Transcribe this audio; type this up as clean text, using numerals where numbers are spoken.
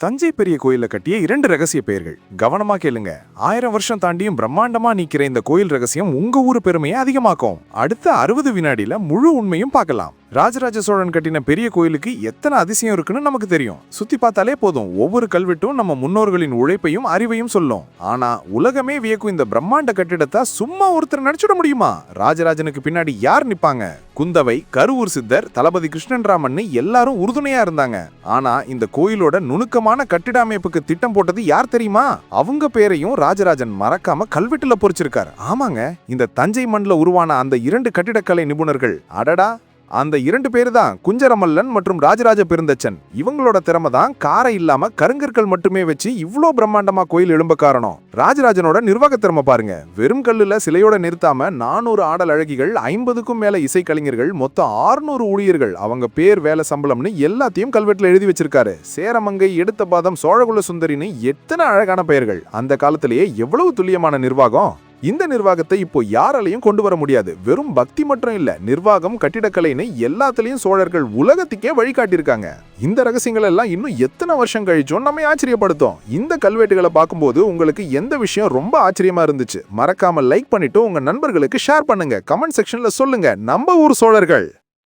தஞ்சை பெரிய கோயில கட்டிய 2 ரகசிய பெயர்கள். கவனமா கேளுங்க. 1000 வருஷம் தாண்டியும் பிரம்மாண்டமா நிக்கிற இந்த கோயில் ரகசியம் உங்க ஊரு பெருமையை அதிகமாக்கும். அடுத்த 60 வினாடியில முழு உண்மையும் பார்க்கலாம். ராஜராஜ சோழன் கட்டின பெரிய கோயிலுக்கு எத்தனை அதிசயம் இருக்குன்னு நமக்கு தெரியும். சுத்தி பார்த்தாலே போதும், ஒவ்வொரு கல்வெட்டும் நம்ம முன்னோர்களின் உழைப்பையும் அறிவையும் சொல்லும். ஆனா உலகமே வியக்கும் இந்த பிரம்மாண்ட கட்டிடத்தை சும்மா ஒருத்தர் நடிச்சுட முடியுமா? ராஜராஜனுக்கு பின்னாடி யார் நிப்பாங்க? குந்தவை, கருவூர் சித்தர், தளபதி கிருஷ்ணன்ராமன் எல்லாரும் உறுதுணையா இருந்தாங்க. ஆனா இந்த கோயிலோட நுணுக்கமான கட்டிட அமைப்புக்கு திட்டம் போட்டது யார் தெரியுமா? அவங்க பேரையும் ராஜராஜன் மறக்காம கல்வெட்டுல பொறிச்சிருக்காரு. ஆமாங்க, இந்த தஞ்சை மண்ல உருவான அந்த 2 கட்டிடக்கலை நிபுணர்கள், அடடா, அந்த 2 பேரு தான் குஞ்சரமல்லன் மற்றும் ராஜராஜ பெருந்தச்சன். இவங்களோட திறமை தான் காரை இல்லாம கருங்கற்கள் மட்டுமே வச்சு இவ்ளோ பிரம்மாண்டமா கோயில் எழும்ப காரணம். ராஜராஜனோட நிர்வாக திறமை பாருங்க. வெறும் கல்லுல சிலையோட நிறுத்தாம 400 ஆடல் அழகிகள், 50க்கும் மேல இசைக்கலைஞர்கள், மொத்தம் 600 ஊழியர்கள், அவங்க பேர், வேலை, சம்பளம்னு எல்லாத்தையும் கல்வெட்டுல எழுதி வச்சிருக்காரு. சேரமங்கை, எடுத்த பாதம், சோழகுல சுந்தரின்னு எத்தனை அழகான பெயர்கள். அந்த காலத்திலேயே எவ்வளவு துல்லியமான நிர்வாகம். இந்த நிர்வாகத்தை இப்போ யாராலையும் கொண்டு வர முடியாது. வெறும் பக்தி மட்டும் இல்ல, நிர்வாகம், கட்டிடக்கலைன்னு எல்லாத்துலயும் சோழர்கள் உலகத்துக்கே வழிகாட்டியிருக்காங்க. இந்த ரகசியங்கள் எல்லாம் இன்னும் எத்தனை வருஷம் கழிச்சும் நம்ம ஆச்சரியப்படுத்தும். இந்த கல்வெட்டுகளை பார்க்கும்போது உங்களுக்கு எந்த விஷயம் ரொம்ப ஆச்சரியமா இருந்துச்சு? மறக்காம லைக் பண்ணிட்டு உங்க நண்பர்களுக்கு ஷேர் பண்ணுங்க. கமெண்ட் செக்ஷன்ல சொல்லுங்க. நம்ம ஊர் சோழர்கள்.